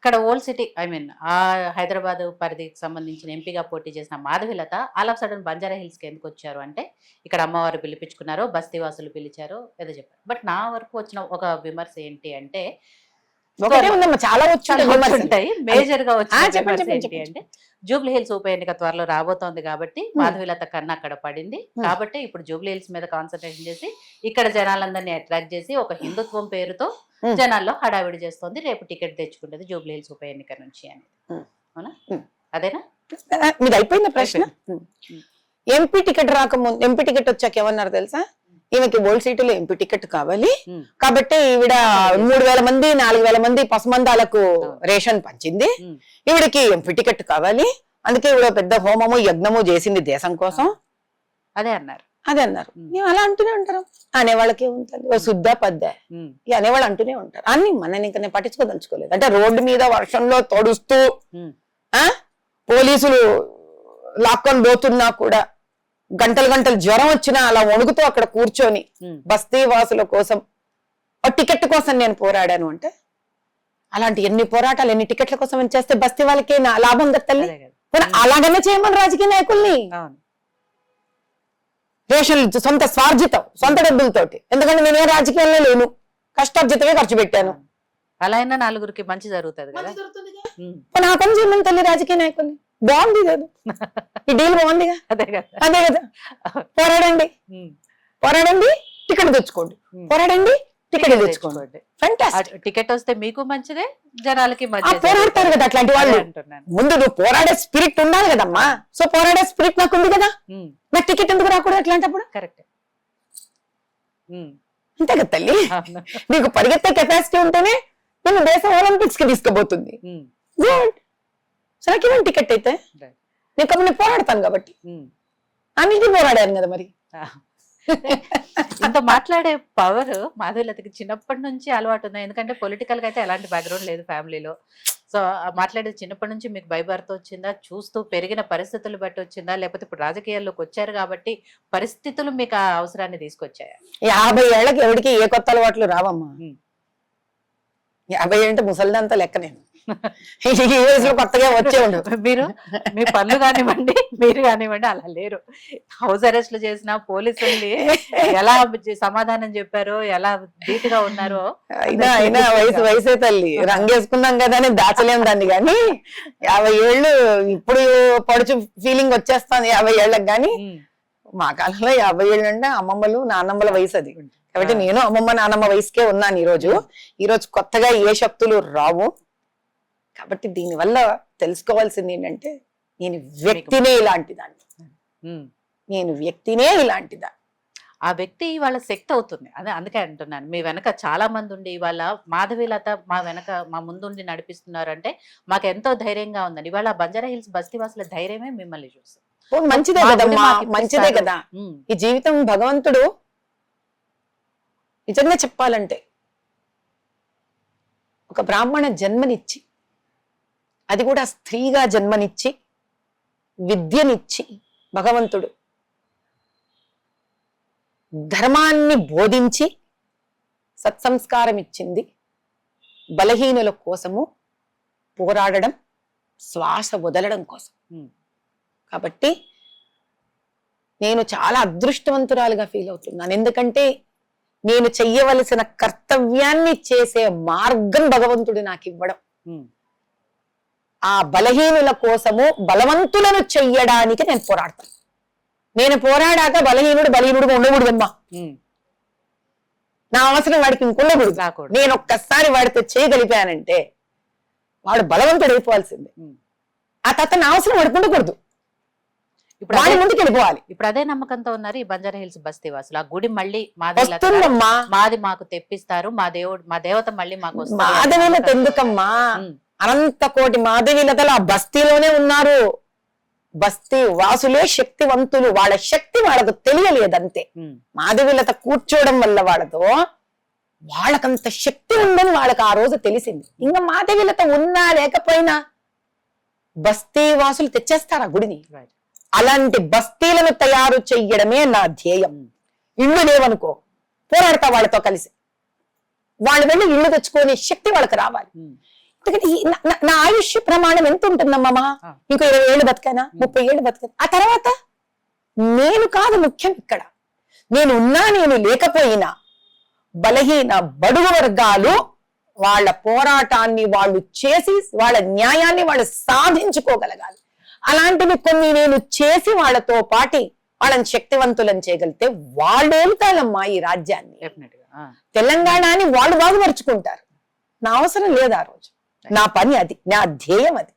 ఇక్కడ old city Hyderabad పరిధికి సంబంధించిన ఎంపీగా పోటీ చేసిన Madhavi Latha all of sudden Banjara hills కి ఎందుకు వచ్చారు అంటే ఇక్కడ అమ్మవారు పిలిపించుకున్నారు, బస్తీవాసులు పిలిచారు ఏదో చెప్పారు. బట్ నా వరకు వచ్చిన ఒక విమర్శ ఏంటి అంటే ఒకటే ఉందమ్మా, చాలా ఉంటాయి. మేజర్ గా వచ్చిన చెప్పండి, విమర్శ చెప్పండి, ఏంటి అంటే జూబ్లీ హిల్స్ ఉప ఎన్నిక త్వరలో రాబోతోంది కాబట్టి మాధవిలత కన్నా అక్కడ పడింది కాబట్టి ఇప్పుడు జూబ్లీ హిల్స్ మీద కాన్సన్ట్రేషన్ చేసి ఇక్కడ జనాలందరినీ అట్రాక్ట్ చేసి ఒక హిందుత్వం పేరుతో జనాల్లో హడావిడి చేస్తుంది, రేపు టికెట్ తెచ్చుకుంటది జూబ్లీ హిల్స్ ఉప ఎన్నిక నుంచి అని. అవునా? అదేనా మీది అయిపోయింది ప్రశ్న. ఎంపీ టికెట్ రాకముందు, ఎంపీ టికెట్ వచ్చాక ఏమన్నారు తెలుసా? ఈమెకి ఓల్డ్ సిటీలో ఎంపీ టికెట్ కావాలి కాబట్టి ఈవిడ 3000 మంది 4000 మంది పసమందాలకు రేషన్ పంచింది, ఈవిడికి ఎంపీ టికెట్ కావాలి, అందుకే ఈవిడ పెద్ద హోమము యజ్ఞము చేసింది దేశం కోసం, అదే అన్నారు. మేము అలా అంటూనే ఉంటారు. అనేవాళ్ళకి ఉంటుంది ఓ శుద్ధ పద్ద, ఇక అనేవాళ్ళు అంటూనే ఉంటారు అన్ని. మనని ఇంకా నేను పట్టించుకోదలుచుకోలేదు. అంటే రోడ్డు మీద వర్షంలో తడుస్తూ పోలీసులు లాక్కొని పోతున్నా కూడా గంటలు గంటలు జ్వరం వచ్చినా అలా వణుకుతూ అక్కడ కూర్చొని బస్తీ వాసుల కోసం ఒక టికెట్ కోసం నేను పోరాడాను అంటే, అలాంటి ఎన్ని పోరాటాలు ఎన్ని టికెట్ల కోసం చేస్తే బస్తీ వాళ్ళకి లాభం దత్తల్ని. అలాగనే చేయమని రాజకీయ నాయకుల్ని. రేషన్లు సొంత స్వార్జితం, సొంత డబ్బులతోటి. ఎందుకంటే నేనే రాజకీయాల్లో లేను, కష్టార్జితమే ఖర్చు పెట్టాను. అలా అయినా నలుగురికి మంచి జరుగుతుంది కదా. నా పని చేయమని తల్లి రాజకీయ నాయకుల్ని. బాగుంది కదా ఈ డీల్, బాగుందిగా. అదే కదా. పోరాడండి, పోరాడండి, టికెట్ తెచ్చుకోండి, పోరాడండి, టికెట్ తెచ్చుకోండి. టికెట్ వస్తే మీకు మంచిదే, జనాలకి మంచిది. పోరాడతారు కదా అట్లాంటి వాళ్ళు. ముందు నువ్వు పోరాడే స్పిరిట్ ఉండాలి కదమ్మా. సో పోరాడే స్పిరిట్ నాకు ఉంది కదా, నాకు టికెట్ ఎందుకు రాకూడదు అట్లాంటప్పుడు? కరెక్ట్, అంతే కదా తల్లి. నీకు పరిగెత్తే కెపాసిటీ ఉంటేనే నేను దేశం ఒలింపిక్స్ కి తీసుకుపోతుంది. గుడ్. సో నాకు ఇవ్వండి టికెట్ అయితే, నేను పోరాడతాను కాబట్టి. అన్నిటికీ పోరాడాను కదా మరి. ఇంత మాట్లాడే పవర్ మాధవిలతకి చిన్నప్పటి నుంచి అలవాటు ఉంది. ఎందుకంటే పొలిటికల్ గా అయితే ఎలాంటి బ్యాక్గ్రౌండ్ లేదు ఫ్యామిలీలో. సో మాట్లాడేది చిన్నప్పటి నుంచి మీకు భయభర్త వచ్చిందా, చూస్తూ పెరిగిన పరిస్థితులు బట్టి వచ్చిందా, లేకపోతే ఇప్పుడు రాజకీయాల్లోకి వచ్చారు కాబట్టి పరిస్థితులు మీకు ఆ అవసరాన్ని తీసుకొచ్చాయా? 50 ఏళ్ళకి ఎవరికి ఏ కొత్త అలవాట్లు రావమ్మా. 50 అంటే ముసలిదంతా లెక్క. నేను ఈ వయసులో కొత్తగా వచ్చే ఉండదు. మీరు మీ పనులు కానివ్వండి, మీరు కానివ్వండి అలా లేరు. హౌస్ అరెస్ట్లు చేసిన పోలీసుల్ని ఎలా సమాధానం చెప్పారో, ఎలా ధీటుగా ఉన్నారో. అయినా వయసే తల్లి, రంగేసుకున్నాం కదా అని దాచలేం దాన్ని. కానీ 50 ఏళ్ళు ఇప్పుడు పడుచు ఫీలింగ్ వచ్చేస్తాను 50 ఏళ్ళకి. కానీ మా కాలంలో 50 ఏళ్ళు అంటే అమ్మమ్మలు నాన్నమ్మల వయసు అది. కాబట్టి నేను అమ్మమ్మ నాన్నమ్మ వయసుకే ఉన్నాను. ఈ రోజు కొత్తగా ఏ శక్తులు రావు. కాబట్టి దీనివల్ల తెలుసుకోవాల్సింది ఏంటంటే, నేను వ్యక్తినే ఇలాంటిదాన్ని. ఆ వ్యక్తి వాళ్ళ శక్తి అవుతుంది. అదే అందుకే అంటున్నాను, మీ వెనక చాలా మంది ఉండి ఇవాళ మాధవిలత మా ముందుండి నడిపిస్తున్నారంటే మాకు ఎంతో ధైర్యంగా ఉందండి. ఇవాళ బంజారా హిల్స్ బస్తీవాసుల ధైర్యమే మిమ్మల్ని చూసి. మంచిదే కదమ్మా, మంచిదే కదా. ఈ జీవితం భగవంతుడు నిజంగా చెప్పాలంటే ఒక బ్రాహ్మణ జన్మనిచ్చి, అది కూడా స్త్రీగా జన్మనిచ్చి, విద్యనిచ్చి, భగవంతుడు ధర్మాన్ని బోధించి సత్సంస్కారం ఇచ్చింది బలహీనుల కోసము పోరాడడం, శ్వాస వదలడం కోసం. కాబట్టి నేను చాలా అదృష్టవంతురాలుగా ఫీల్ అవుతున్నాను. ఎందుకంటే నేను చెయ్యవలసిన కర్తవ్యాన్ని చేసే మార్గం భగవంతుడు నాకు ఇవ్వడం. ఆ బలహీనుల కోసము బలవంతులను చెయ్యడానికి నేను పోరాడతాను. నేను పోరాడాక బలహీనుడుగా ఉండకూడదమ్మా. నా అవసరం వాడికి ఇంకొండకూడదు. నేను ఒక్కసారి వాడితో చేయగలిపానంటే వాడు బలవంతుడు అయిపోవాల్సిందే. ఆ తర్వాత నా అవసరం వాడికి ఉండకూడదు. ఇప్పుడు వాడి ముందుకు వెళ్ళిపోవాలి. ఇప్పుడు అదే నమ్మకంతో ఉన్నారు ఈ బంజారా హిల్స్ బస్తీవాసులు. ఆ గుడి మళ్ళీ మాది మాకు తెప్పిస్తారు, మా దేవత మళ్ళీ మాకు వస్తుంది. మాధవిలత ఎందుకమ్మా? అనంత కోటి మాధవిలతలు ఆ బస్తీలోనే ఉన్నారు. బస్తీ వాసులే శక్తివంతులు. వాళ్ళ శక్తి వాళ్ళకు తెలియలేదంతే. మాధవిలత కూర్చోవడం వల్ల వాళ్ళకంత శక్తి ఉందని వాళ్ళకి ఆ రోజు తెలిసింది. ఇంకా మాధవిలత ఉన్నా లేకపోయినా బస్తీ వాసులు తెచ్చేస్తారు ఆ గుడిని. అలాంటి బస్తీలను తయారు చెయ్యడమే నా ధ్యేయం. ఇళ్ళు లేవనుకో, పోరాడతా వాళ్ళతో కలిసి. వాళ్ళు వెళ్ళి ఇళ్ళు తెచ్చుకునే శక్తి వాళ్ళకి రావాలి. ఎందుకంటే నా ఆయుష్ ప్రమాణం ఎంత ఉంటుందమ్మా? ఇంకో 20 ఏళ్ళు బతకానా, 30 ఏళ్ళు బతకానా? ఆ తర్వాత నేను కాదు ముఖ్యం ఇక్కడ. నేను ఉన్నా నేను లేకపోయినా బలహీన బడుగు వర్గాలు వాళ్ళ పోరాటాన్ని వాళ్ళు చేసి వాళ్ళ న్యాయాన్ని వాళ్ళు సాధించుకోగలగాలి. అలాంటివి కొన్ని నేను చేసి వాళ్ళతో పాటి వాళ్ళని శక్తివంతులను చేయగలిగితే వాళ్ళు ఏలుతారమ్మా ఈ రాజ్యాన్ని. తెలంగాణని వాళ్ళు బాగుపరుచుకుంటారు. నా అవసరం లేదు ఆ రోజు. నా పని అది, నా ధ్యేయం అది.